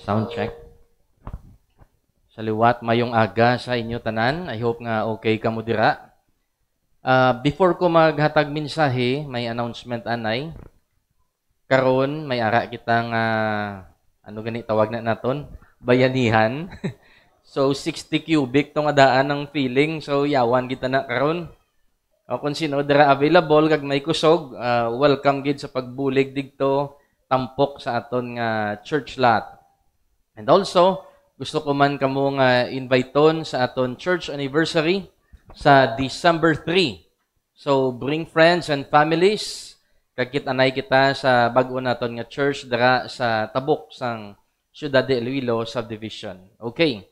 Sound check. Sa liwat, mayong aga sa inyo tanan. I hope nga okay ka mo dira. Before ko maghatag mensahe, may announcement anay. Karon may ara kitang ano gani tawag na naton? Bayanihan. So 60 cubic tong adaan ng feeling. So yawan kita na karon. O kung sino dira available kag may kusog, welcome gid sa pagbulig digto tampok sa aton nga church lot. And also, gusto ko man kamo nga inviton sa aton church anniversary sa December 3. So bring friends and families kagkit anay kita sa bag-o naton nga church dira sa Tabuk sang Ciudad de Iloilo subdivision. Okay.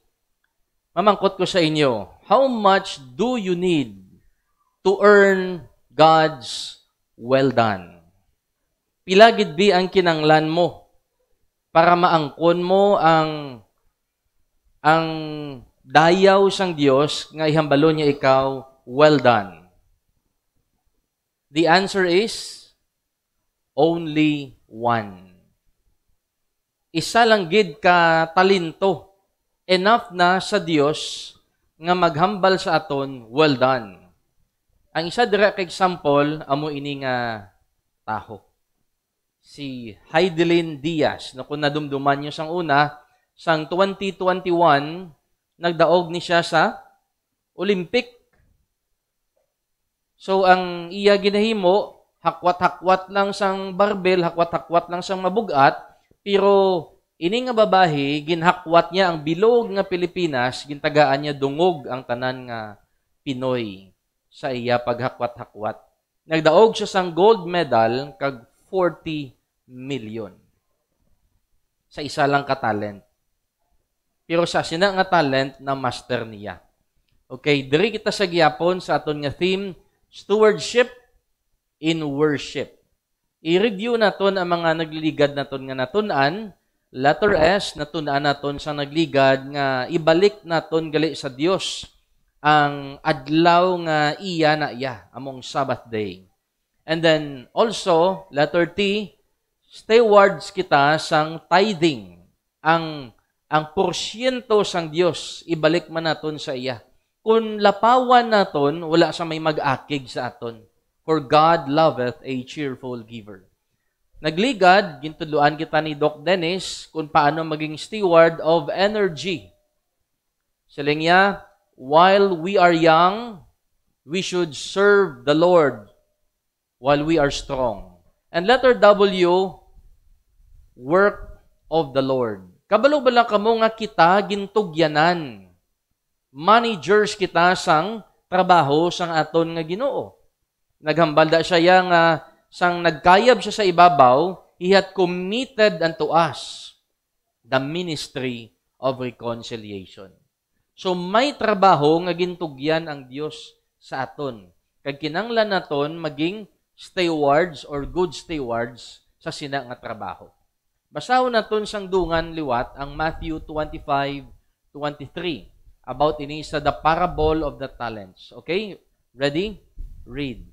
Mamangkot ko sa inyo, how much do you need to earn God's well done? Pila gid bi ang kinanglan mo para maangkon mo ang dayaw sang Dios nga ihambalo niya ikaw well done? The answer is only one. Isa lang gid ka talento, enough na sa Dios nga maghambal sa aton well done. Ang isa dira ka example amo ini nga taho. Si Heidelin Diaz, na kung nadumduman niyo sang una, sang 2021, nagdaog ni siya sa Olympic. So, ang iya ginahimo, hakwat-hakwat lang sang barbell, hakwat-hakwat lang sang mabugat, pero ini nga babae, ginhakwat niya ang bilog nga Pilipinas, gintagaan niya dungog ang tanan nga Pinoy sa iya paghakwat-hakwat. Nagdaog siya sang gold medal kag 40 million sa isa lang ka talent. Pero sa sina nga talent na master niya. Okay, diri kita sa gihapon sa aton nga theme, stewardship in worship. I-review naton ang mga nagliligad naton nga natun-an. Letter S, natun-an naton sa nagligad nga ibalik naton gali sa Dios ang adlaw nga iya na iya among Sabbath day. And then also, letter T, stewards kita sang tithing. Ang porsyento sang Dios ibalik man naton sa iya. Kung lapawan naton, wala sa may mag-akig sa aton. For God loveth a cheerful giver. Nagligad, gintudluan kita ni Doc Dennis kung paano maging steward of energy. Siling niya, while we are young, we should serve the Lord while we are strong. And letter W, work of the Lord. Kabalo ba lang kamo nga kita gintugyanan? Managers kita sang trabaho sang aton nga Ginoo. Naghambalda siya nga sang nagkayab siya sa ibabaw, he had committed unto us the ministry of reconciliation. So may trabaho nga gintugyan ang Dios sa aton. Kag kinanglan naton maging stewards or good stewards sa sina nga trabaho. Basahon naton sang dungan liwat ang Matthew 25:23 about ini sa the parable of the talents. Okay? Ready? Read.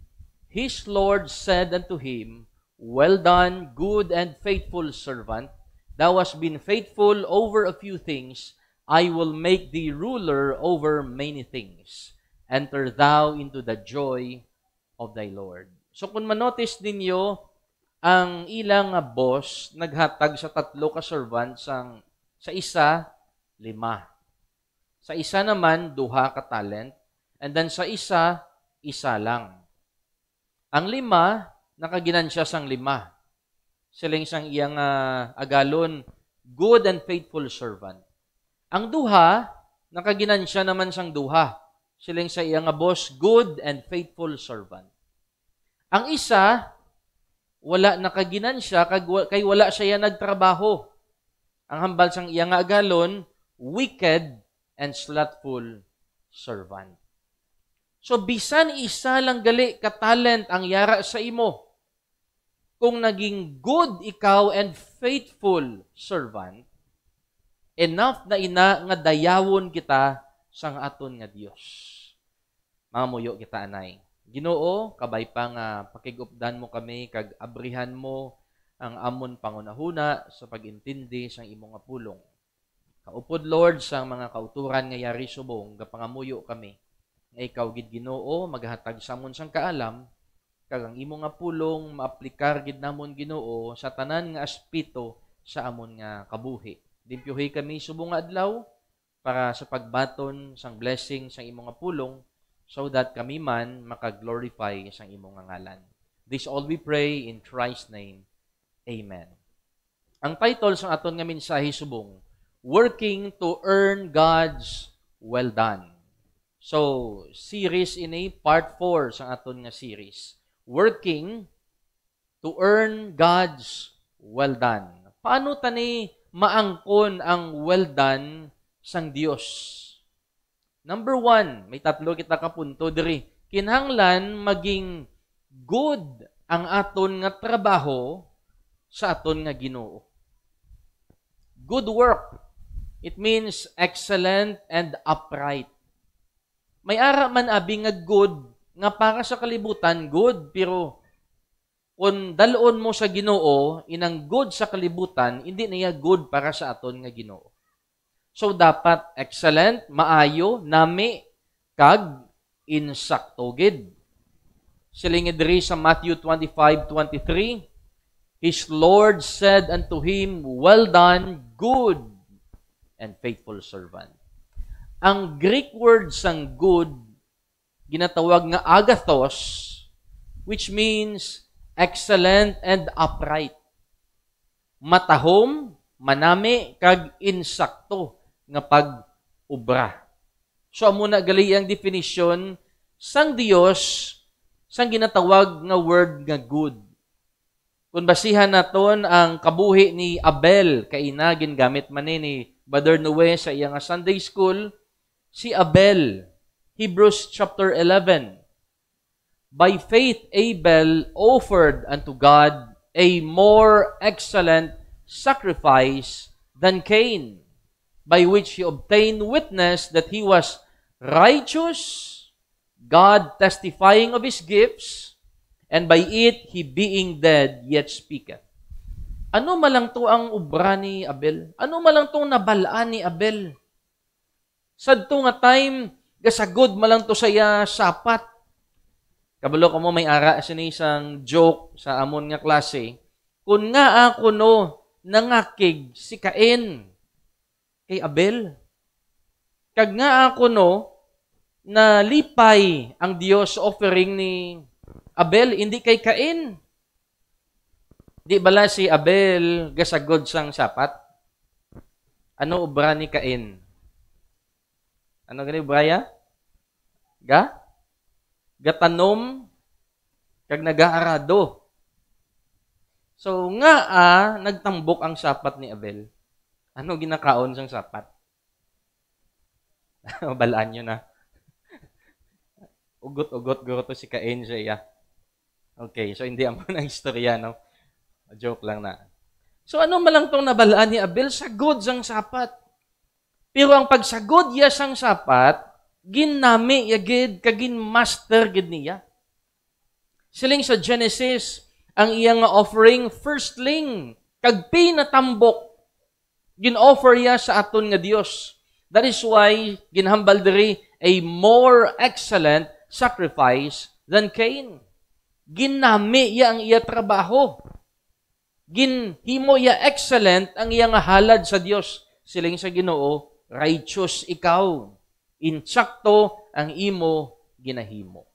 His Lord said unto him, well done, good and faithful servant. Thou hast been faithful over a few things. I will make thee ruler over many things. Enter thou into the joy of thy Lord. So kung manotice ninyo, ang ilang boss naghatag sa 3 ka servant sa isa, 5. Sa isa naman, 2 ka talent. And then sa isa, 1 lang. Ang 5, nakaginan siya sang 5. Siling sang iyang agalon, good and faithful servant. Ang 2, nakaginan siya naman sang 2. Siling sa iyang boss, good and faithful servant. Ang isa, wala nakaginan siya kay wala siya nagtrabaho. Ang hambal sang iyang agalon, wicked and slothful servant. So bisan isa lang gali ka talent ang yara sa imo, kung naging good ikaw and faithful servant, enough na ina nga dayawon kita sang aton nga Dios. Mga muyo kita anay. Ginoo, kabay pa nga pakigupdan mo kami kag abrihan mo ang amon pangunahuna sa pagintindi sang imong nga pulong. Kaupod, Lord, sa mga kauturan nga yari subong, gapangamuyo kami. Nga ikaw gid Ginoo, maghatag samon sang kaalam, kag ang imo nga pulong maaplikar gid namon Ginoo sa tanan nga aspito sa amon nga kabuhi. Limpyuhi kami subong nga adlaw para sa pagbaton sang blessing sang imo nga pulong so that kami man makaglorify sang imo nga ngalan. This all we pray in Christ's name. Amen. Ang title sang aton nga mensahe subong, Working to Earn God's Well Done. So, series ini, part 4 sang aton nga series. Working to Earn God's Well Done. Paano tani maangkon ang well done sang Dios? Number 1, may tatlo kita ka punto diri. Kinahanglan maging good ang aton nga trabaho sa aton nga Ginoo. Good work. It means excellent and upright. May ara man abi nga good, nga para sa kalibutan, good, pero kung dalon mo sa Ginoo, inang good sa kalibutan, hindi niya good para sa aton nga Ginoo. So, dapat excellent, maayo, nami, kag, insakto gid. Silingid diri sa Matthew 25:23, His Lord said unto him, Well done, good and faithful servant. Ang Greek word sang good, ginatawag nga agathos, which means excellent and upright. Matahom, manami, kag insakto nga pag-ubra. So, muna gali ang definition sang Dios sang ginatawag nga word nga good. Kung basihan naton ang kabuhi ni Abel, kaina gingamit man ni Brother Noe sa iyang Sunday school, si Abel, Hebrews chapter 11. By faith Abel offered unto God a more excellent sacrifice than Cain, by which he obtained witness that he was righteous, God testifying of his gifts, and by it he being dead yet speaketh. Ano malang to ang ubra ni Abel? Ano malang tong nabalaan ni Abel? Sadto nga time, gasagod malang to saya sapat. Kabalo ko mo may ara sini isang joke sa amon nga klase. Kung nga ako no, nangakig si Cain kay Abel. Kag nga ako no, na lipay ang Dios offering ni Abel, hindi kay Cain. Di bala si Abel gasagod sang sapat? Ano ubra ni Cain? Ano gani ubraya? Gatanom kag nagaarado. So nga nagtambok ang sapat ni Abel. Ano ginakaon sang sapat? Balaan nyo na. Ugot-ugot guro to si Cain siya. Okay, so hindi amo na istorya, no? Joke lang na. So ano malang tong nabalaan ni Abel? Sagod sang sapat. Pero ang pagsagod ya sang sapat, ginami yagid kagin master gid niya. Siling sa Genesis, ang iyang offering firstling, kag pinatambok, gin-offer ya sa aton nga Dios. That is why ginhambal diri a more excellent sacrifice than Cain. Ginami ya ang iya trabaho. Ginhimo ya excellent ang iyang halad sa Dios. Siling sa Ginoo, righteous ikaw. Insakto ang imo ginahimo.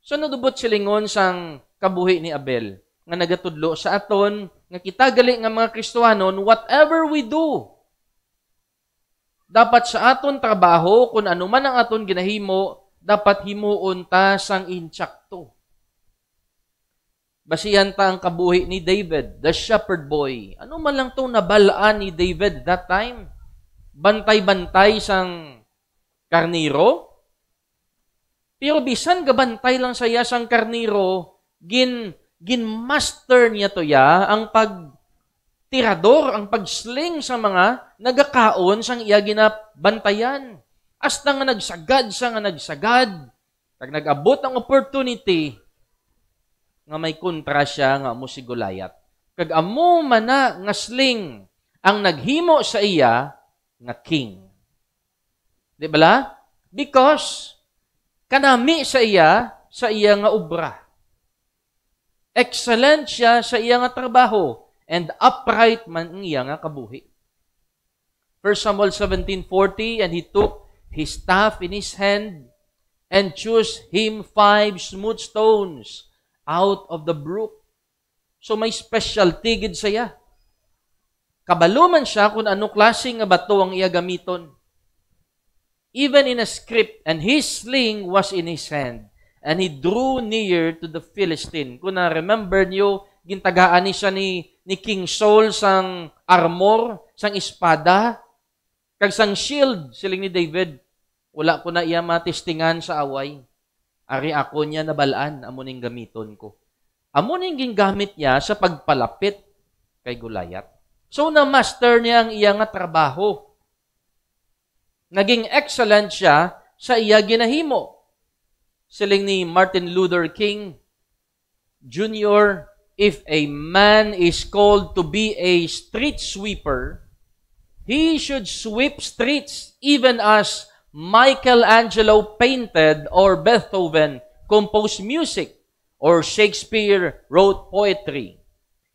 So nadubot silingon sang kabuhi ni Abel nga nagatudlo sa aton nga kita gali nga mga Kristohanon, whatever we do, dapat sa aton trabaho, kung ano man ang aton ginahimo, dapat himuon ta sang insakto. Basihan ta ang kabuhi ni David, the shepherd boy. Ano man lang itong nabalaan ni David that time? Bantay-bantay sang karniro? Pero bisan gabantay lang saya sang karniro, gin-master niya to ya ang pagtirador, ang pagsling sa mga nagakaon sang iya ginabantayan. Hasta nga nagsagad, kag nag-abot ang opportunity, nga may kontra siya nga mo si Goliath. Kag amo man na nga sling ang naghimo sa iya, nga king. Di bala? Because kanami sa iya nga obra. Excellent siya sa iya nga trabaho and upright man ang iya nga kabuhi. 1 Samuel 17:40, and he took his staff in his hand and chose him 5 smooth stones out of the brook. So may specialty gid saya. Kabaluman siya kung ano klase nga bato ang iya gamiton. Even in a script, and his sling was in his hand, and he drew near to the Philistine. Kung na-remember niyo, gintagaan ni siya ni King Saul sang armor, sang espada, kag sang shield, siling ni David. Wala ko na iya matistingan sa away. Ari ako niya nabalaan, amo ning gamiton ko. Amo ning gingamit niya sa pagpalapit kay Goliath. So, na-master niya ang iya nga trabaho. Naging excellent siya sa iya ginahimo. Siling ni Martin Luther King Jr., if a man is called to be a street sweeper, he should sweep streets even as Michelangelo painted or Beethoven composed music or Shakespeare wrote poetry.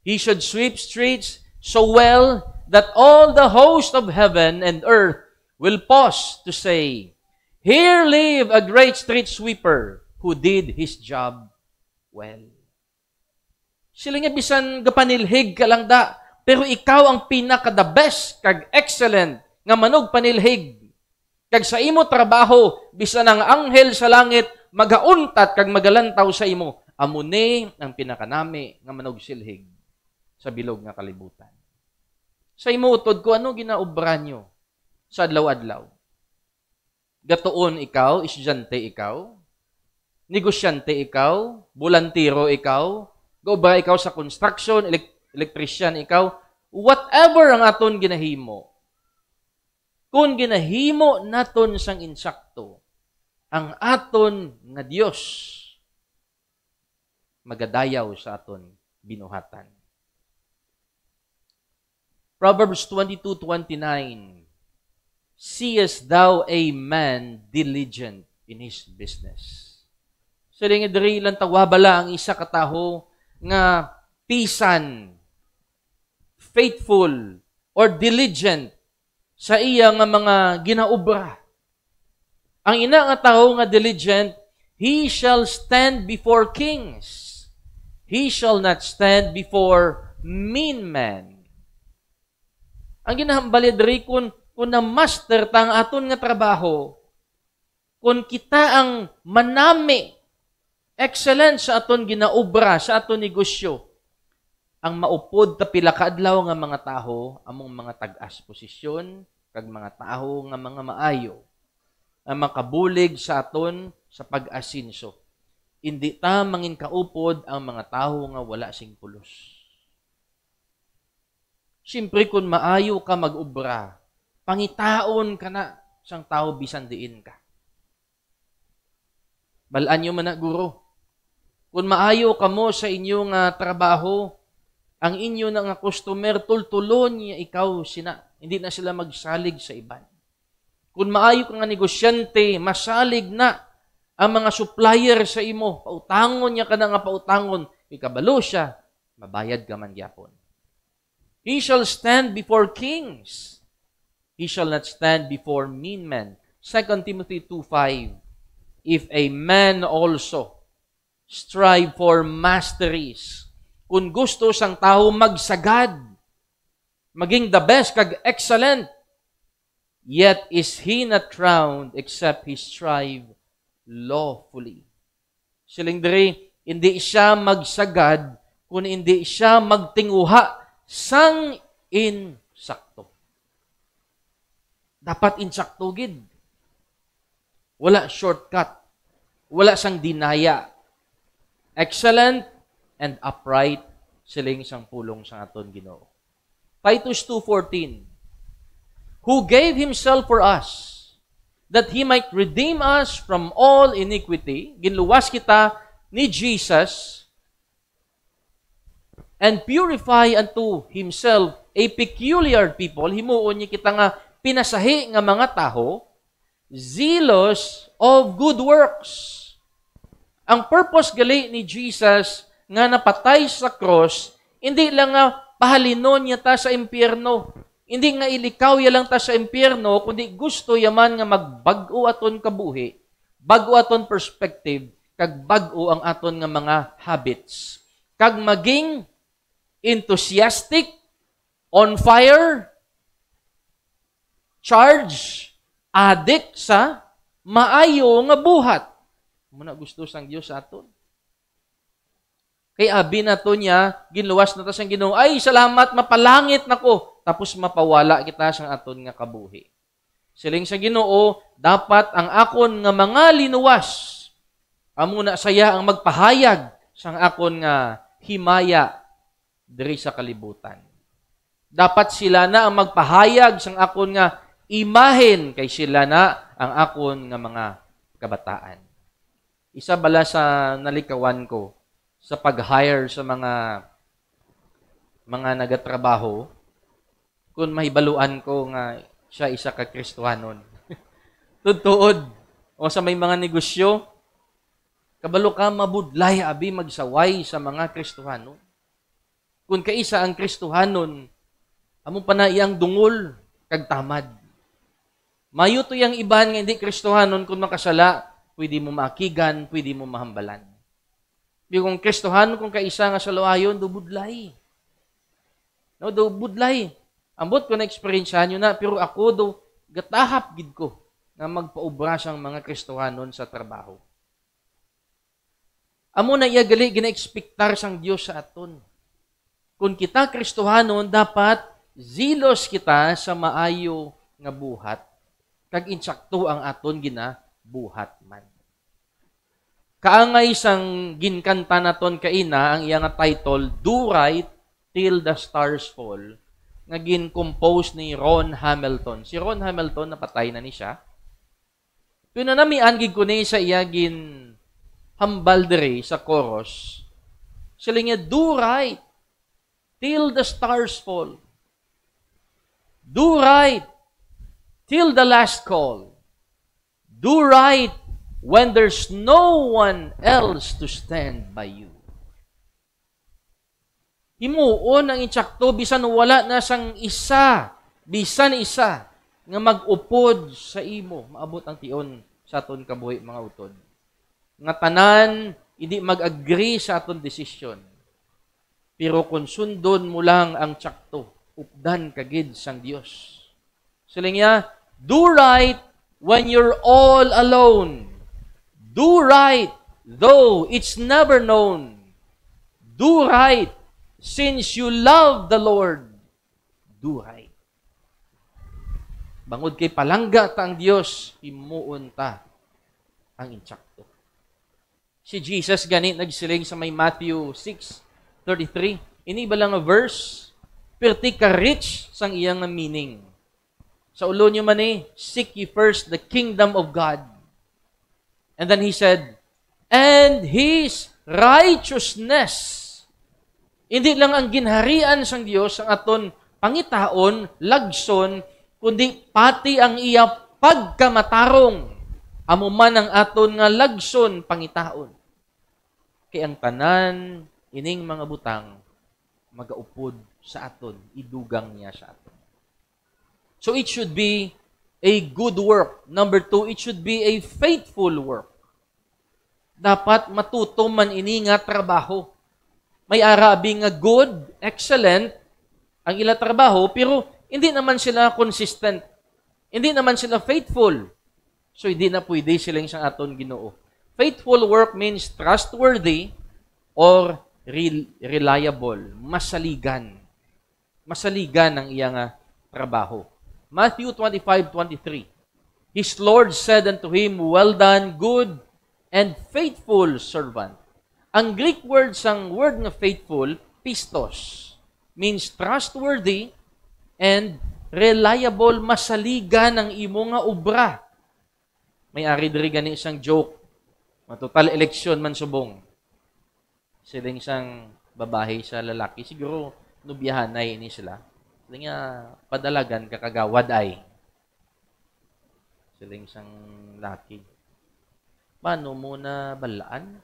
He should sweep streets so well that all the host of heaven and earth will pause to say, "Here live a great street sweeper who did his job well." Sila nga bisan gapanilhig ka lang da, pero ikaw ang pinaka-the best kag excellent nga manog panilhig. Kag sa imo trabaho, bisan ang anghel sa langit magauntat kag magalantaw sa imo, amune ang pinakanami nga manog silhig sa bilog nga kalibutan. Sa imo utod ko, ano ginaobra nyo sa adlaw-adlaw? Gatuon ikaw, estudyante ikaw, negosyante ikaw, bulantiro ikaw, gaobra ikaw sa construction, electrician ikaw, whatever ang aton ginahimo. Kung ginahimo naton sang insakto, ang aton nga Dios magadayaw sa aton binuhatan. Proverbs 22:29, "Seest thou a man diligent in his business?" So, nga diri lang tawabala ang isa kataho nga pisan, faithful, or diligent sa iya nga mga ginaobra. Ang ina nga taho nga diligent, he shall stand before kings. He shall not stand before mean men. Ang ginahambali diri kung na-master tang aton nga trabaho, kung kita ang manami, excellent sa aton ginaobra, sa aton negosyo, ang maupod ta pila ka adlaw nga mga taho, among mga tag-as posisyon, kag mga taho nga mga maayo, ang makabulig sa aton sa pag-asinso. Hindi ta mangin kaupod ang mga taho nga wala sing pulos. Siyempre, kung maayo ka mag-ubra, pangitaon ka na sang tao bisan diin ka. Balaan nyo man na, guro. Kung maayo ka mo sa inyong trabaho, ang inyo nga customer, tultulon niya ikaw sina. Hindi na sila magsalig sa iban. Kung maayo ka nga negosyante, masalig na ang mga supplier sa imo. Pautangon niya ka na nga pautangon. Ikabalo siya, mabayad ka man gyapon. He shall stand before kings. He shall not stand before mean men. 2 Timothy 2:5, "If a man also strive for masteries," kung gusto sang tao magsagad, maging the best kag excellent, "yet is he not crowned except he strive lawfully." Siling diri, hindi siya magsagad kung hindi siya magtinguha sang insakto. Dapat insakto gid. Wala shortcut. Wala sang dinaya. Excellent and upright siling sang pulong sa aton Ginoo. Titus 2:14, "Who gave himself for us, that he might redeem us from all iniquity." Ginluwas kita ni Jesus, "and purify unto himself a peculiar people." Himuon niya kita nga pinasahi nga mga taho, zealous of good works. Ang purpose gali ni Jesus nga napatay sa cross, hindi lang nga pahalinon niya ta sa impyerno. Hindi nga ilikaw ya lang ta sa impyerno, kundi gusto yaman nga magbag-o aton kabuhi, bag-o aton perspective, kag bag-o ang aton nga mga habits. Kag maging enthusiastic, on fire, charge, addict sa maayo nga buhat. Muna gusto sang Dios sa aton. Kay abi na to niya, ginluwas na ta siyang Ginoo, ay salamat, mapalangit nako. Tapos mapawala kita sang aton nga kabuhi. Siling sa Ginoo, dapat ang akon nga mga linuwas, amo na saya ang magpahayag sang akon nga himaya diri sa kalibutan. Dapat sila na ang magpahayag sang akon nga imahen, kay sila na ang akon nga mga kabataan. Isa bala sa nalikawan ko sa pag-hire sa mga nagatrabaho, kung mahibaluan ko nga siya isa ka Kristohanon. Tutuod. O sa may mga negosyo, kabalo ka mabudlay abi magsaway sa mga Kristohanon. Kung kaisa ang Kristohanon, amo pa na iyang dungol kag tamad. Mayo to yang iban nga hindi Kristohanon, kung makasala, pwede mo maakigan, pwede mo mahambalan. Di kung Kristohanon, kung kaisa nga sa luayon, do budlay. No, do budlay. Ambot ko na experiencehan nyo na, pero ako do gatahap gid ko na magpaubra sang mga Kristohanon sa trabaho. Amo na iya gali gina-expectar sang Dios sa aton. Kung kita Kristohanon, dapat zealous kita sa maayo nga buhat, kag insakto ang aton buhat man. Kaangay sang ginkanta naton kaina, ang iyang title, Do Right Till the Stars Fall, nga gin-compose ni Ron Hamilton. Si Ron Hamilton, napatay na ni siya. Pinanamian gid ko ni sa iya gin hambal diri sa chorus. Sila nga, do right till the stars fall. Do right till the last call. Do right when there's no one else to stand by you. Himuon ang insakto, bisan wala na sang isa, bisan isa, nga mag-upod sa imo, maabot ang tion sa aton kabuhi, mga utod. Nga tanan, hindi mag-agree sa aton desisyon. Pero kung sundon mo lang ang tsakto, updan kagid sang Dios. Siling niya, do right when you're all alone. Do right, though it's never known. Do right, since you love the Lord. Do right. Bangod kay palangga ta ang Dios, himuon ta ang insakto. Si Jesus gani nagsiling sa may Matthew 6:33. Ini ba lang a verse? Perti ka rich sang iyang meaning. Sa ulo niyo man seek ye first the kingdom of God. And then he said, and His righteousness. Hindi lang ang ginharian sang Dios ang aton pangitaon, lagson, kundi pati ang iya pagkamatarong. Amo man ang aton nga lagson pangitaon. Kay ang tanan ining mga butang magaupod sa aton, idugang niya sa aton. So it should be a good work. Number 2, it should be a faithful work. Dapat matuto man ini nga trabaho. May arabi nga good, excellent ang ila trabaho, pero hindi naman sila consistent. Hindi naman sila faithful. So hindi na pwede silang siyang aton Ginoo. Faithful work means trustworthy or reliable, masaligan. Masaligan ang iyang trabaho. Matthew 25:23. His Lord said unto him, well done, good and faithful servant. Ang Greek word sang word nga faithful, pistos, means trustworthy and reliable, masaligan ang imo nga obra. May ari diri gani isang joke. Total election man subong. Siling isang babae sa lalaki, siguro nubiyahanay ni sila. Siling nga padalagan kakagawad ay. siling sang laki. Paano mo na balaan?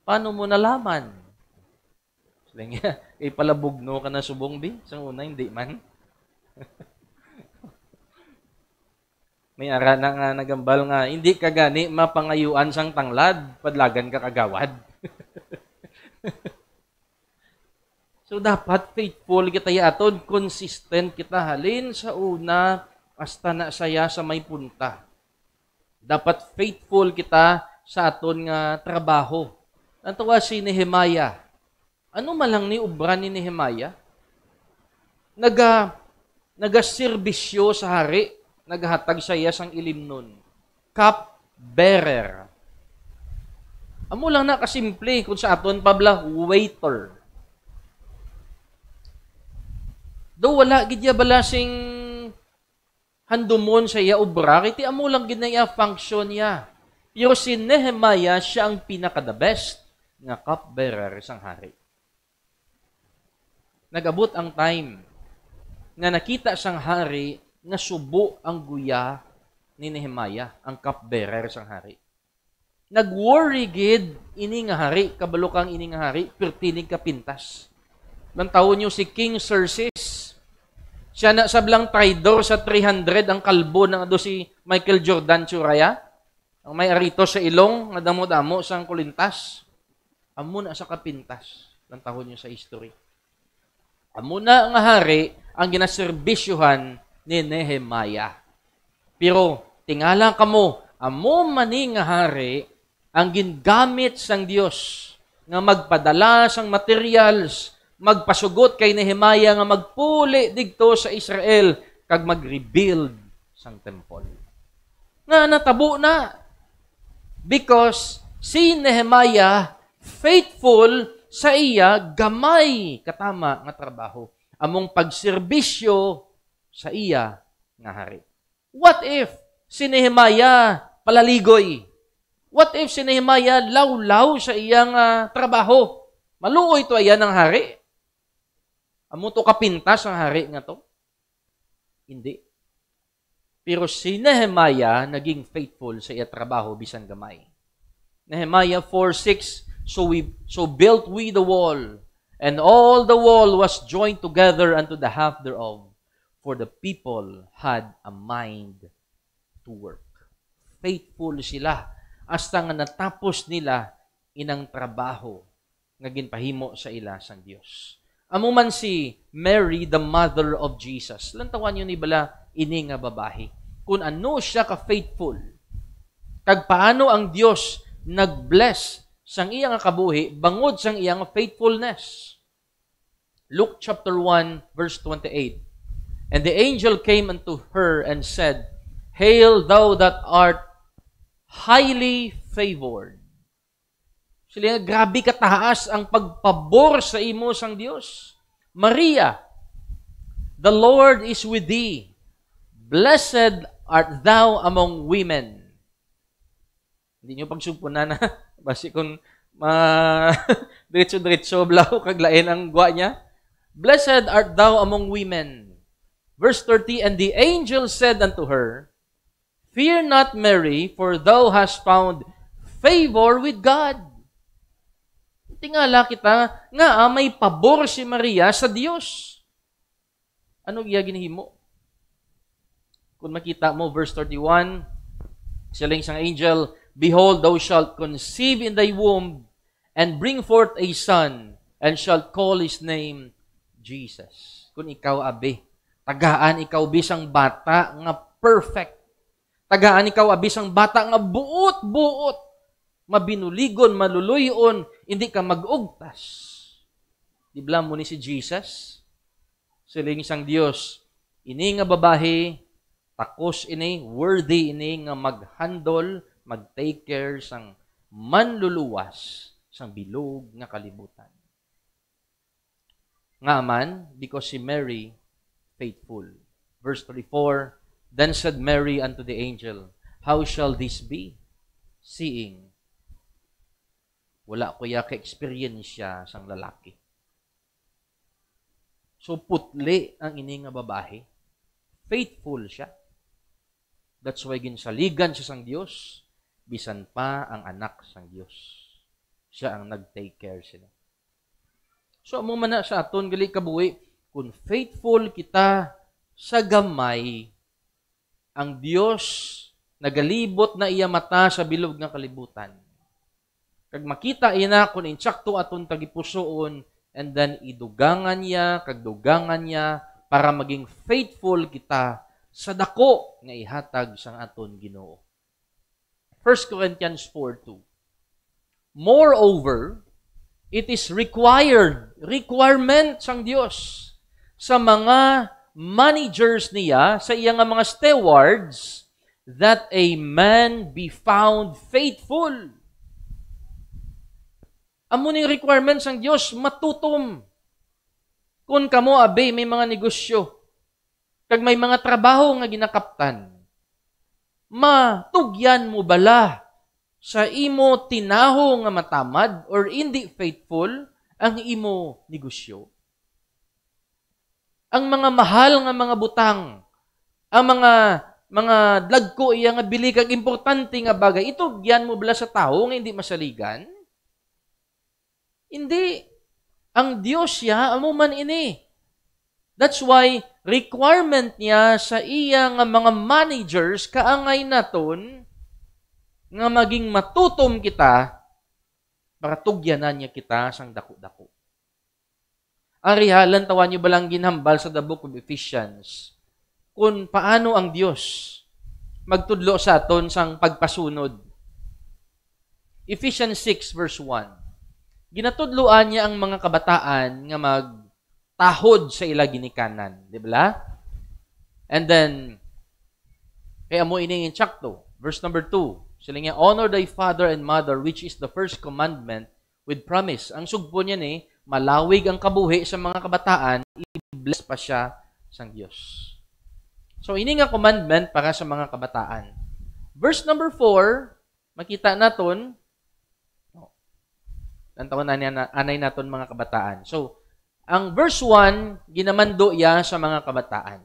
Paano mo nalaman? Siling palabugno ka na subong bi? Sang una, hindi man. May ara na nga nagambal nga, hindi ka gani mapangayuan sang tanglad, padlagan ka kagawad. So, dapat faithful kita yaton, consistent kita halin sa una, hasta na saya sa may punta. Dapat faithful kita sa aton nga trabaho. Nantawa si Nehemiah. Ano malang ni ubran ni Nehemiah? Nagaserbisyo sa hari, naghatag siya sang ilimnon. Cup bearer. Amo lang na kasimple kung sa aton pabla waiter. Do wala gidya balasing handumon sa iya obra, kiti amo lang gid na iya function niya. Pero si Nehemiah, siya ang pinaka-the best nga cupbearer sang hari. Nagabot ang time nga nakita sang hari nga subo ang guya ni Nehemiah, ang cupbearer sang hari. Nag-worry gid ini nga hari, kabalo kang ini nga hari, pertinig ka pintas. Nang taon niyo si King Xerxes, siya na sablang traidor sa 300 ang kalbo ng ado si Michael Jordan Churaya. Ang may arito sa ilong, nga damo-damo sang kulintas. Amo na sa kapintas. Nang tahon niyo sa history. Amo na nga hari ang ginaserbisyuhan ni Nehemiah. Pero tingala kamo, amo mani nga hari ang gingamit sang Dios nga magpadala sang materials, magpasugot kay Nehemiah nga magpuli digto sa Israel kag mag-rebuild sang temple. Nga natabo na because si Nehemiah faithful sa iya gamay katama nga trabaho, among pagserbisyo sa iya nga hari. What if si Nehemiah palaligoy? What if si Nehemiah lawlaw sa iyang trabaho? Maluoy to ayan ng hari. Amo to kapintas ang hari nga to? Hindi. Pero si Nehemiah naging faithful sa iya trabaho bisan gamay. Nehemiah 4:6, so built we the wall, and all the wall was joined together unto the half thereof, for the people had a mind to work. Faithful sila hasta nga natapos nila inang trabaho nga ginpahimo sa ila sang Dios. Amo man si Mary, the mother of Jesus. Lantawan yun ni bala, ini nga babae. Kung ano siya ka-faithful, kag paano ang Dios nag-bless sang iyang kabuhi, bangod sang iyang faithfulness. Luke chapter 1, verse 28. And the angel came unto her and said, Hail thou that art highly favored. Sila grabe kataas ang pagpabor sa imo sang Dios. Maria, the Lord is with thee. Blessed art thou among women. Hindi nyo pagsumpunan na basi kung diretso-diretso blaw kaglain ang gwa niya. Blessed art thou among women. Verse 30, and the angel said unto her, Fear not, Mary, for thou hast found favor with God. Tingala kita nga may pabor si Maria sa Dios. Ano iya ginhimo? Kung makita mo verse 31, siling sang angel, Behold, thou shalt conceive in thy womb and bring forth a son, and shalt call his name Jesus. Kung ikaw abi, tagaan ikaw bisang bata nga perfect. Tagaan ikaw abisang bata nga buot-buot, mabinuligon, maluluyon, hindi ka mag-ugtas. Dibla mo ni si Jesus, siling isang Dios, ini nga babae, takos ini, worthy ini nga mag-handle, mag-take care sang manluluwas sang bilog nga kalibutan. Nga man, because si Mary faithful. Verse 34, Then said Mary unto the angel, How shall this be? Seeing, wala ko ya ka-experience siya sang lalaki. So putli ang ini nga babae. Faithful siya. That's why ginsaligan siya sang Dios, bisan pa ang anak sang Dios. Siya ang nag-take care sila. So, amo man na sa aton gali kabuhi, kung faithful kita sa gamay, ang Dios nagalibot na iya mata sa bilog nga kalibutan. Kag makita ina kung insakto aton tagipusoon, and then idugangan niya, kag dugangan niya, para maging faithful kita sa dako nga ihatag sang aton Ginoo. 1 Corinthians 4:2. Moreover, it is requirement sang Dios sa mga managers niya, sa iya nga mga stewards, that a man be found faithful. Amo ning requirement sang Dios, matutom. Kung kamo abe may mga negosyo, kag may mga trabaho nga ginakaptan, matugyan mo bala sa imo tinaho nga matamad or hindi faithful ang imo negosyo? Ang mga mahal nga mga butang, ang mga dagko iya nga bili kag importante nga bagay, itugyan mo bala sa tawo nga hindi masaligan? Hindi. Ang Diyos siya, amo man ini. That's why, requirement niya sa iya nga mga managers, kaangay naton, nga maging matutom kita, para tugyanan niya kita sang dako-dako. Arihalan, tawan niyo balang ginhambal sa the book of Ephesians, kung paano ang Diyos magtudlo sa aton sang pagpasunod. Ephesians 6 verse 1. Ginatudloan niya ang mga kabataan nga magtahod sa ila ginikanan. Di ba? And then, kaya mo ining insakto. Verse number 2. Sila nga, honor thy father and mother, which is the first commandment with promise. Ang sugpo niya ni, malawig ang kabuhi sa mga kabataan, i-bless pa siya sang Diyos. So, ini nga commandment para sa mga kabataan. Verse number 4, makita naton, ang taon na anay naton mga kabataan. So, ang verse 1, ginamando iya sa mga kabataan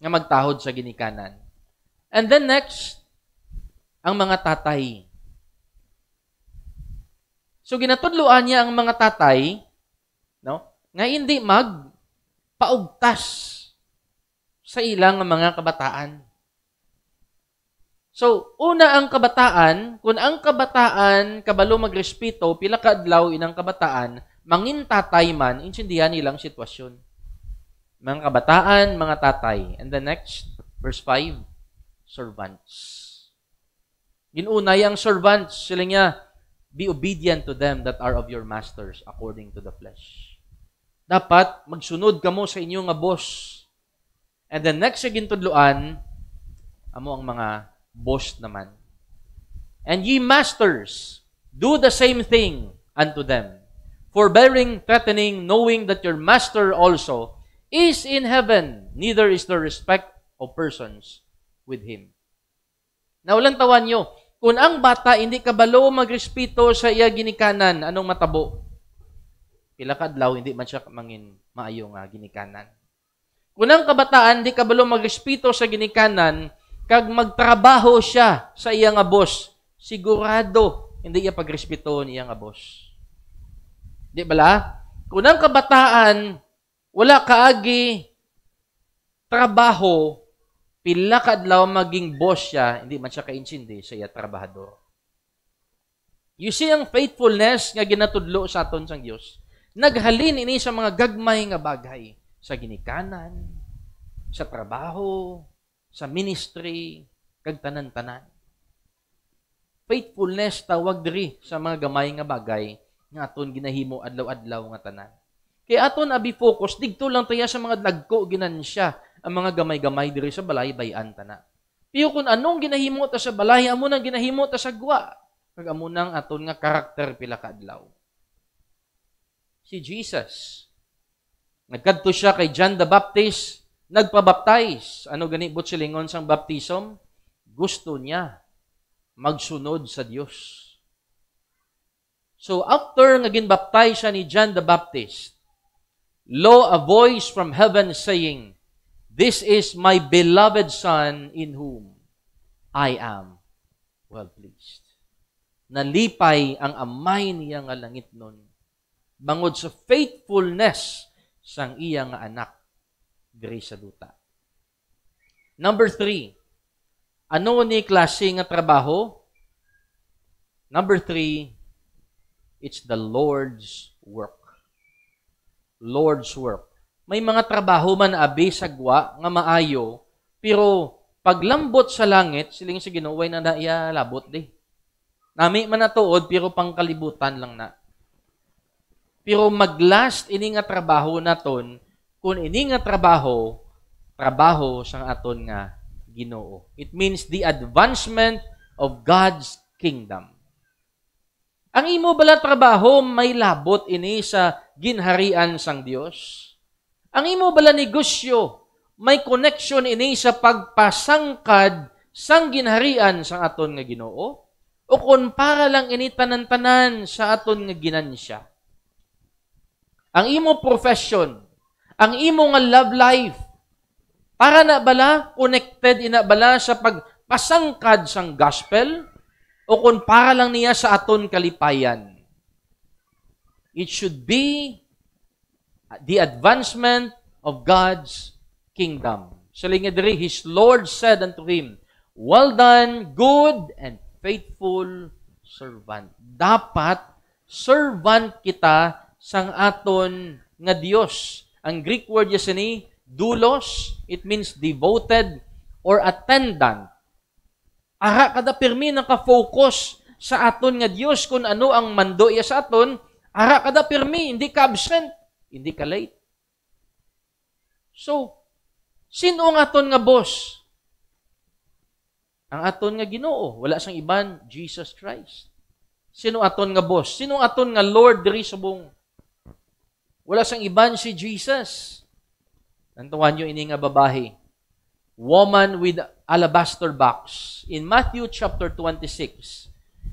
nga magtahod sa ginikanan. And then next, ang mga tatay. So, ginatudloan niya ang mga tatay, no, nga hindi magpaugtas sa ilang mga kabataan. So, una ang kabataan, kung ang kabataan kabalo magrespeto, pila ka adlaw inang kabataan, mangin tatay man, insindihan nilang sitwasyon. Mga kabataan, mga tatay. And the next, verse 5, servants. Ginunay ang servants, sila nga, be obedient to them that are of your masters according to the flesh. Dapat magsunod kamo sa inyong nga boss. And the next sa gintudloan, amo ang mga boss naman. And ye masters, do the same thing unto them, forbearing, threatening, knowing that your master also is in heaven, neither is there respect of persons with him. Naulang tawan nyo, kung ang bata hindi kabalo magrespeto sa iya ginikanan, anong matabo? Pila ka adlaw, hindi man siya mangin maayo nga ginikanan. Kung ang kabataan hindi kabalo magrespeto sa ginikanan, kag magtrabaho siya sa iya nga boss, sigurado hindi iya pagrespeto niya nga boss. Di bala? Kung ang kabataan wala kaagi trabaho, pila ka adlaw maging boss siya, hindi man siya kaintindi sa iya trabahador. You see ang faithfulness nga ginatudlo sa aton sang Dios. Naghalin ini sa mga gagmay nga bagay, sa ginikanan, sa trabaho, sa ministry, kag tanan-tanan. Faithfulness tawag diri sa mga gamay nga bagay nga aton ginahimo adlaw-adlaw nga tanan. Kaya aton abi focus digto lang taya sa mga dagko ginansya, ang mga gamay-gamay diri sa balay bayan tana. Piyo kun anong ginahimo ta sa balay, amo nang ginahimo ta sa gwa. Kag amo nang aton nga karakter pila ka adlaw. Si Jesus, nagkadto siya kay John the Baptist, nagpabaptize. Ano gani silingon sang baptism? Gusto niya magsunod sa Dios. So after nga ginbaptize siya ni John the Baptist, lo, a voice from heaven saying, "This is my beloved Son in whom I am well pleased. Nalipay ang amay niya nga langit nun. Bangod sa faithfulness sang iya nga anak diri sa duta. Number 3. Ano ni klase nga trabaho? Number 3, it's the Lord's work. Lord's work. May mga trabaho man abi sagwa nga maayo, pero paglambot sa langit, siling sa Ginoo way na naiya labot di. Nami man natuod pero pangkalibutan lang na. Pero maglast ini nga trabaho naton kung ini nga trabaho sa aton nga Ginoo. It means the advancement of God's kingdom. Ang imo bala trabaho may labot ini sa ginharian sang Dios. Ang imo bala negosyo may connection ini sa pagpasangkad sang ginharian sang aton nga Ginoo o kung para lang ini tanan-tanan sa aton nga ginansya. Ang imo profession, ang imo nga love life, para na bala, connected ina bala sa pagpasangkad sang gospel, o kung para lang niya sa aton kalipayan. It should be the advancement of God's kingdom. Sa linga diri, his Lord said unto him, well done, good and faithful servant. Dapat servant kita sang aton nga Dios. Ang Greek word ni doulos, it means devoted or attendant. Ara kada pirmi naka-focus sa aton nga Dios kung ano ang mando iya sa aton, ara kada pirmi, hindi ka absent, hindi ka late. So, sino ang aton nga boss? Ang aton nga Ginoo, wala sang iban, Jesus Christ. Sino aton nga boss? Sino aton nga Lord diri sa buong? Wala sang iban si Jesus. Nantuan nyo ini nga babae. Woman with alabaster box. In Matthew chapter 26,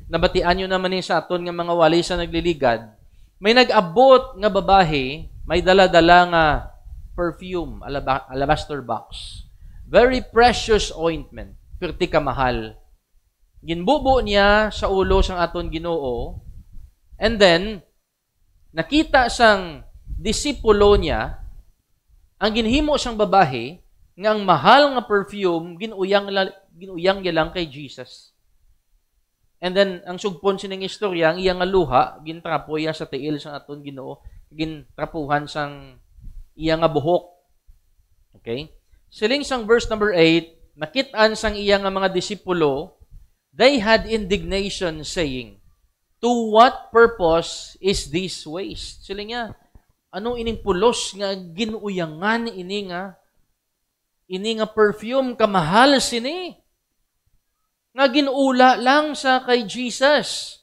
nabatian nyo naman sa aton nga mga wali sa nagliligad, may nag-abot nga babae, may dala-dala nga perfume, alabaster box. Very precious ointment. Pirti ka mahal. Ginbubo niya sa ulo sang aton Ginoo, and then, nakita sang disipulo niya, ang ginhimo siyang babae, nga ang mahal nga perfume, ginuyang niya lang kay Jesus. And then, ang sugpon sining istorya, ang iyang nga luha, gintrapo iya sa tiil sang aton Ginoo, gintrapuhan sang iyang nga buhok. Okay? Siling sang verse number 8, nakitaan sang iyang nga mga disipulo, they had indignation saying, to what purpose is this waste? Siling niya, ano ining pulos nga ginuyangan ini nga perfume kamahal sini nga ginula lang sa kay Jesus.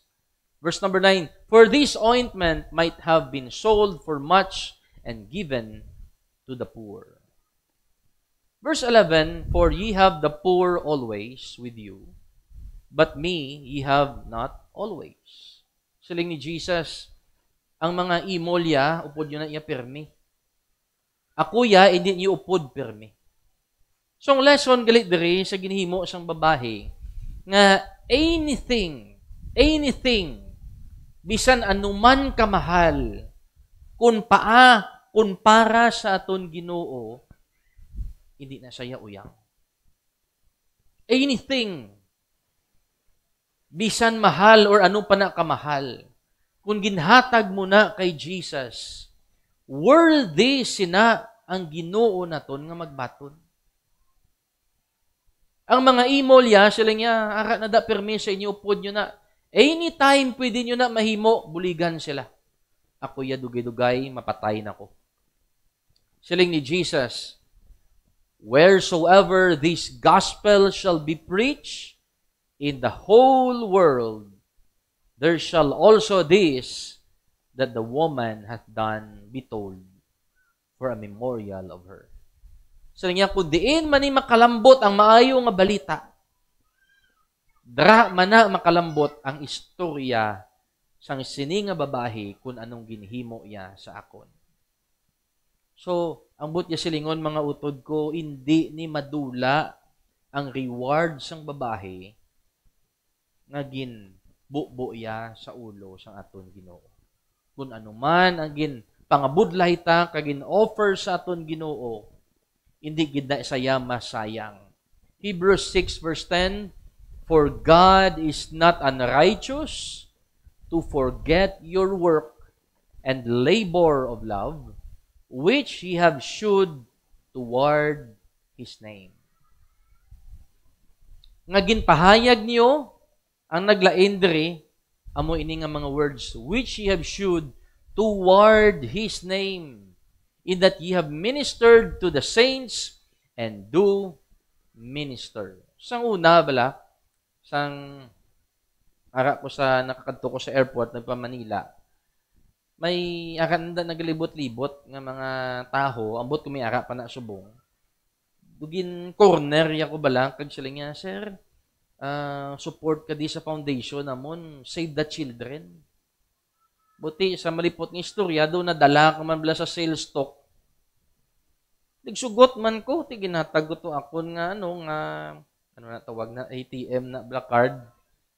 Verse number 9, for this ointment might have been sold for much and given to the poor. Verse 11, for ye have the poor always with you, but me ye have not always. Siling ni Jesus, ang mga imolya, upod yun na iya permi. Ako ya, hindi niyo upod permi. So, ang lesson galit diri sa ginhimo sang babae, nga anything, bisan anuman kamahal, kung para sa aton Ginoo, hindi na saya uyang. Anything, bisan mahal or ano pa na kamahal, kung ginhatag mo na kay Jesus, worthy sina ang Ginoo naton nga magbaton. Ang mga imolya, sila niya, ara na da permi sa inyo, upod nyo na. Anytime pwede nyo na mahimo, buligan sila. Ako ya dugay-dugay, mapatay na ko. Siling ni Jesus, wheresoever this gospel shall be preached in the whole world, there shall also this that the woman hath done be told for a memorial of her. So niya, kung diin man ni makalambot ang maayo nga balita, dra man na makalambot ang istorya sang sini nga babae kung anong ginhimo iya sa akon. So, ang but ya silingon mga utod ko, hindi ni madula ang reward sang babae nga ginbubo ya sa ulo sang aton Ginoo. Kung ano man ang pangabudlay ta kag gin-offer sa aton Ginoo, hindi gid na saya masayang. Hebrews 6 verse 10, for God is not unrighteous to forget your work and labor of love, which ye have shewed toward His name. Nga ginpahayag niyo ang naglain diri amo ini nga mga words, which ye have shewed toward His name, in that ye have ministered to the saints and do minister. Sang una bala, sang ara ko sa nakakadto ko sa airport nagpa Manila, may akan na naglibot-libot nga mga taho, ambot ko may ara pa na subong. Dugin corner ya ko bala kag sila nga, sir, support ka di sa foundation namon, Save the Children. Buti sa malipot ng istorya, doon nadala ka man bala sa sales stock. Nagsugot man ko, ginatagot to akon nga ano na tawag na ATM na black card,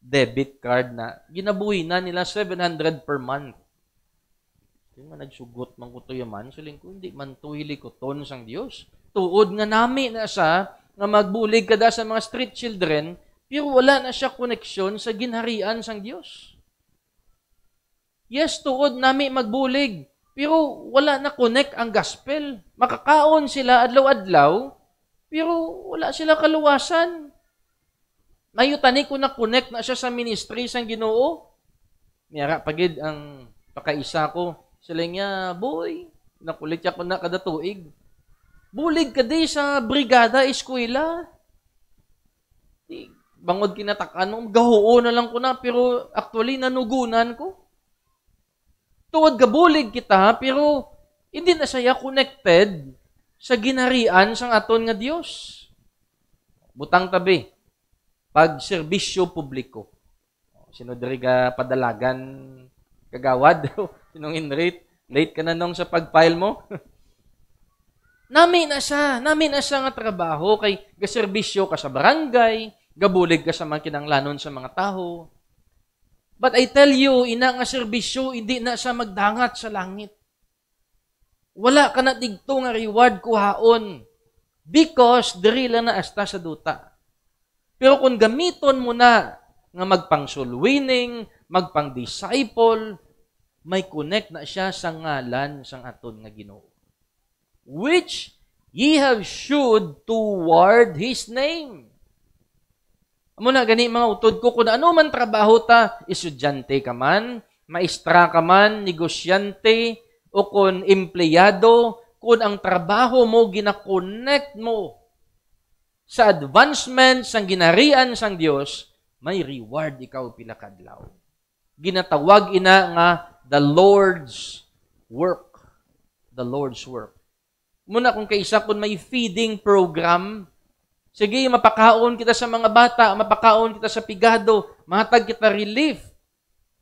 debit card na ginabuhi na nila 700 per month. Di man nagsugot man ko to yaman, siling ko hindi man to hilikoton sang Dios. Tuod nga nami na sa nga magbulig kada sa mga street children, pero wala na siya koneksyon sa ginharian sang Dios. Yes, tuod nami magbulig, pero wala na connect ang gospel. Makakaon sila adlaw-adlaw, pero wala sila kaluwasan. Mayutani ko na connect na siya sa ministry sang Ginoo. Miyara pagid ang pakaisa ko, sila nga, boy, nakulit ako na kada tuig. Bulig ka di sa brigada, eskwela. Bangod kinatakan mo, gahuo na lang ko na, pero actually nanugunan ko. Tuwad ka bulig kita, pero hindi na siya connected sa ginarian sang aton nga Dios. Butang tabi, pag serbisyo publiko. Sino diri ka padalagan kagawad? Sinong inrate? Late ka na nung sa pag-file mo? Nami na siya nga trabaho kay gaserbisyo ka sa barangay, gabulig ka sa mga kinanglanon sa mga tao. But I tell you, ina nga serbisyo, hindi na siya magdangat sa langit. Wala ka na digto nga reward kuhaon because diri lang na asta sa duta. Pero kung gamiton mo na nga magpang soul winning, magpang disciple, may connect na siya sa ngalan sang aton nga Ginoo, which ye have shewed toward His name. Amo na gani mga utod ko, kung ano man trabaho ta, estudyante ka man, maestra ka man, negosyante, o kung empleyado, kung ang trabaho mo gina-connect mo sa advancement sang ginarian sang Dios, may reward ikaw pila kadlaw. Ginatawag ina nga the Lord's work. The Lord's work. Muna kung kaisa kung may feeding program, sige, mapakaon kita sa mga bata, mapakaon kita sa pigado, mahatag kita relief.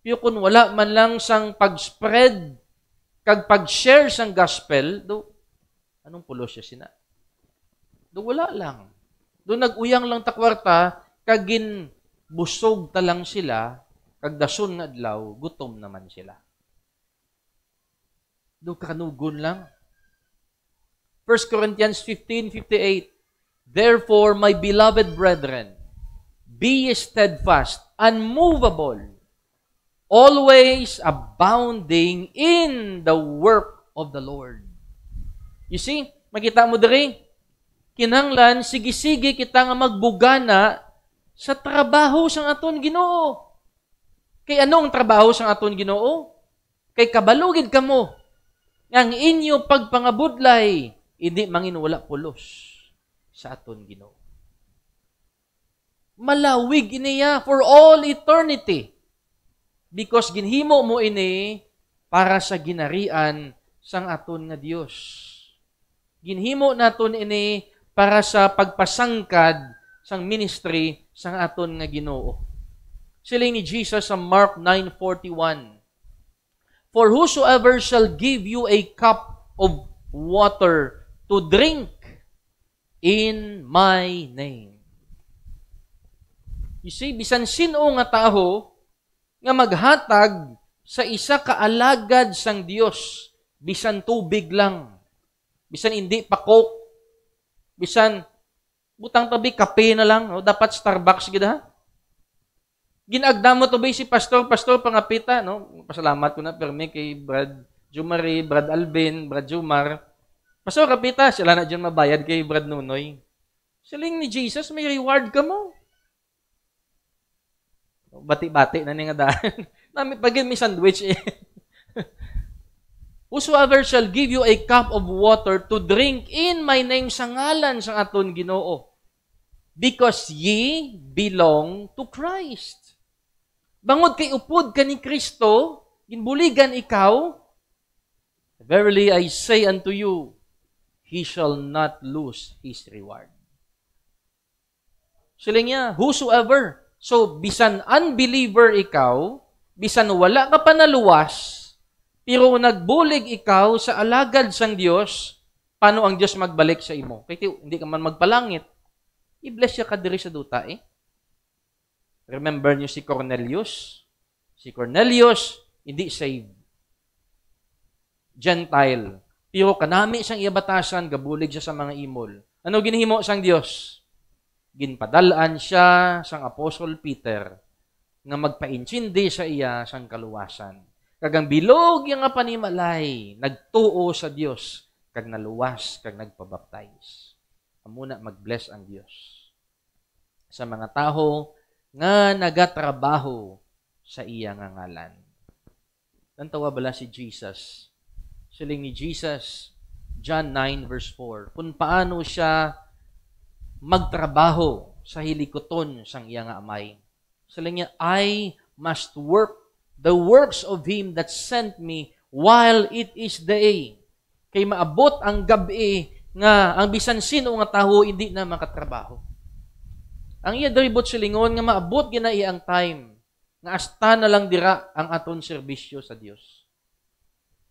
Pero kung wala man lang sang pag-spread, kag pag-share sang gospel, anong pulos siya sina? Wala lang. Nag-uyang lang takwarta, kagin busog ta lang sila, kag dason nga adlaw, gutom naman sila. Kanugon lang. 1 Corinthians 15:58. Therefore, my beloved brethren, be steadfast, unmovable, always abounding in the work of the Lord. You see, makita mo diri, kinanglan, sige-sige kita nga magbugana sa trabaho sang aton Ginoo. Kay anong trabaho sang aton Ginoo? Kay kabalugid kamo, ang inyo pagpangabudlay, hindi manginwala pulos sa aton Ginoo. Malawig iniya for all eternity. Because ginhimo mo ini para sa ginarian sang aton nga Dios. Ginhimo naton ini para sa pagpasangkad sang ministry sang aton nga Ginoo. Siling ni Jesus sa Mark 9:41. For whosoever shall give you a cup of water to drink in my name You see, bisan sino nga taho nga maghatag sa isa ka alagad sang Dios, bisan tubig lang, bisan hindi pa Coke, bisan butang tabi kape na lang, no? Dapat Starbucks gid ha. Ginagdamo to ba si pastor pangapita, no? Pasalamat ko na permi kay Brad Jumari, Brad Alvin, Brad Jumar. Pastor kapita, sila na dyan mabayad kay Brad Nunoy. Siling ni Jesus, may reward ka mo. Bati-bati na nga daan. Pagin may sandwich eh. Whosoever shall give you a cup of water to drink in my name sa ngalan sang aton Ginoo, because ye belong to Christ. Bangod kay upod ka ni Kristo, ginbuligan ikaw, verily I say unto you, he shall not lose his reward. Siling niya, whosoever. So, bisan unbeliever ikaw, bisan wala ka pa naluwas, pero nagbulig ikaw sa alagad sang Dios, paano ang Dios magbalik sa imo? Kaya hindi ka man magpalangit. I-bless siya ka diri sa duta eh. Remember niyo si Cornelius? Si Cornelius, hindi saved. Gentile. Pero kanami siyang iabatasan, gabulig siya sa mga imol. Ano ginhimo sang Dios? Ginpadalaan siya sang Apostol Peter nga magpainchindi sa iya sang kaluwasan. Kagang bilog yung nga panimalay, nagtuo sa Dios, kag naluwas, kag nagpabaptize. Amuna mag-bless ang Dios sa mga taho nga nagatrabaho sa iya nga ngalan. Tantawa bala si Jesus? Siling ni Jesus, John 9 verse 4, kung paano siya magtrabaho sa hilikoton sang iya nga amay. Siling niya, I must work the works of Him that sent me while it is day. Kay maabot ang gabi nga ang bisan sino nga taho hindi na makatrabaho. Ang iya daribot silingon nga maabot gina iya ang time nga asta na lang dira ang aton serbisyo sa Dios.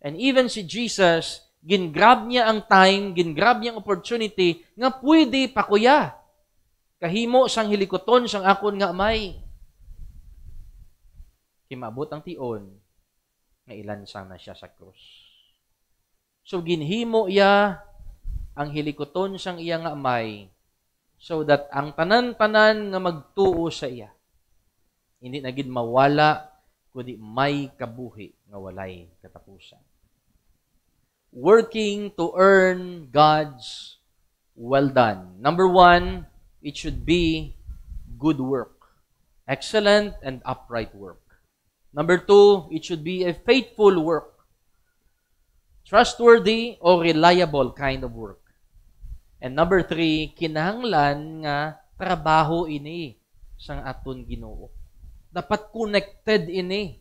And even si Jesus, gingrab niya ang time, gingrab niya ang opportunity nga pwede pa kuya. Kahimo sang hilikoton sang akon nga amay. Kimabot ang tion nga ilansang na siya sa krus. So ginhimo iya ang hilikoton sang iya nga amay so that ang tanan-tanan nga magtuo sa iya hindi na gid mawala kundi may kabuhi nga walay katapusan. Working to earn God's well done. Number 1, it should be good work. Excellent and upright work. Number 2, it should be a faithful work. Trustworthy or reliable kind of work. And number 3, kinahanglan nga trabaho ini sang aton Ginoo. Dapat connected ini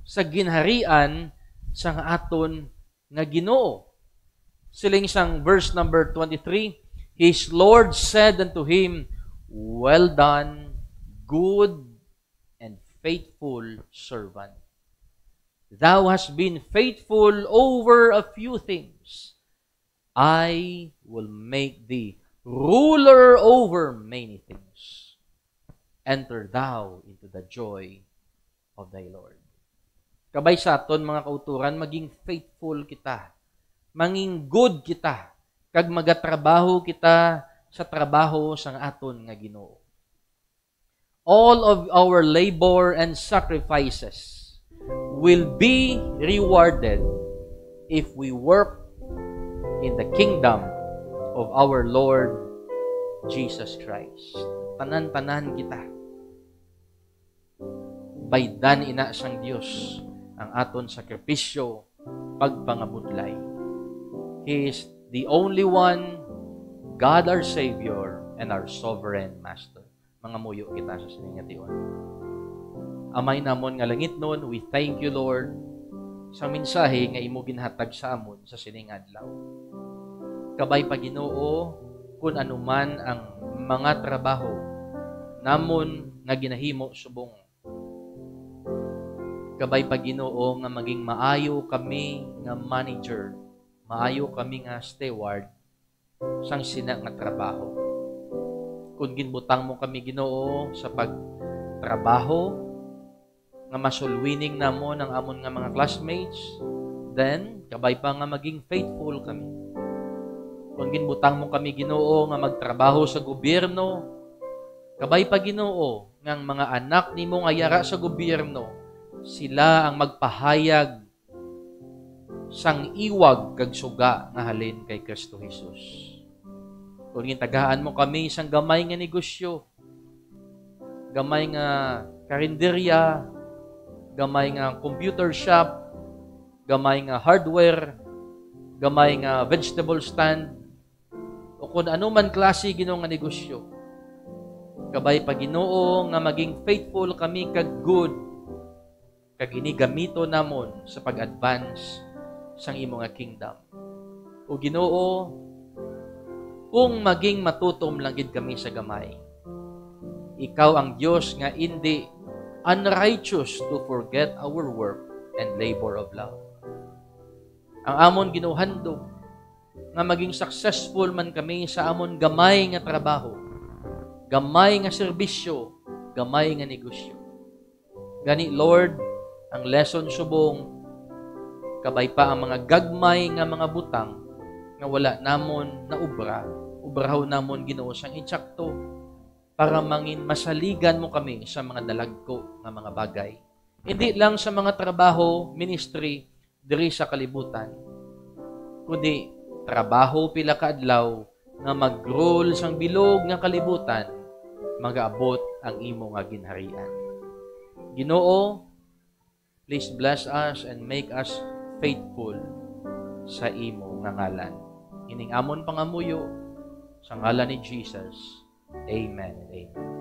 sa ginharian sang aton nga Ginoo. Siling sang verse number 23, His Lord said unto him, well done, good and faithful servant. Thou hast been faithful over a few things. I will make thee ruler over many things. Enter thou into the joy of thy Lord. Kabay sa aton mga kauturan, maging faithful kita. Maging good kita. Kag magatrabaho kita sa trabaho sang aton nga Ginoo. All of our labor and sacrifices will be rewarded if we work in the kingdom of our Lord Jesus Christ. Tanan-tanan kita. Baydan ina sang Dios ang aton sakripisyo pagpangabudlay. He is the only one, God our Savior and our sovereign Master. Mga muyo kita sa siningation. Amay namon nga langit nun, we thank you Lord sa mensahe nga imo ginhatag sa amon sa sining adlaw. Kabay pa Ginoo kun anuman ang mga trabaho namon nga ginahimo subong. Kabay pa Ginoo nga maging maayo kami nga manager, maayo kami nga steward sang sina nga trabaho. Kung ginbutang mo kami, Ginoo, sa pagtrabaho, nga masulwining na mo ng amon nga mga classmates, then, kabay pa nga maging faithful kami. Kung ginbutang mo kami, Ginoo, nga magtrabaho sa gobyerno, kabay pa, Ginoo, ngang mga anak nimo nga yara sa gobyerno, sila ang magpahayag sang iwag kag suga nga halin kay Kristo Jesus. Kung tagaan mo kami isang gamay nga negosyo, gamay nga karinderya, gamay nga computer shop, gamay nga hardware, gamay nga vegetable stand, o kung ano man klase Ginoo nga negosyo, kabay pa, Ginoo, nga maging faithful kami kag good, kag inigamito namon sa pag-advance sang imo nga kingdom. O Ginoo, kung maging matutom lang gid kami sa gamay, ikaw ang Dios nga hindi unrighteous to forget our work and labor of love. Ang amon ginuhandog nga maging successful man kami sa amon gamay nga trabaho, gamay nga serbisyo, gamay nga negosyo. Gani, Lord, ang lesson subong, kabay pa ang mga gagmay nga mga butang nga wala namon na ubrahaw namon, Ginoo, sang insakto para mangin masaligan mo kami sa mga dalagko nga mga bagay. Hindi lang sa mga trabaho, ministry, diri sa kalibutan, kundi trabaho pila ka adlaw nga mag-rule sang bilog nga kalibutan, mag-aabot ang imo nga ginharian. Ginoo, please bless us and make us faithful sa imo nga ngalan. Ining amon pangamuyo sa ngalan ni Jesus. Amen and amen.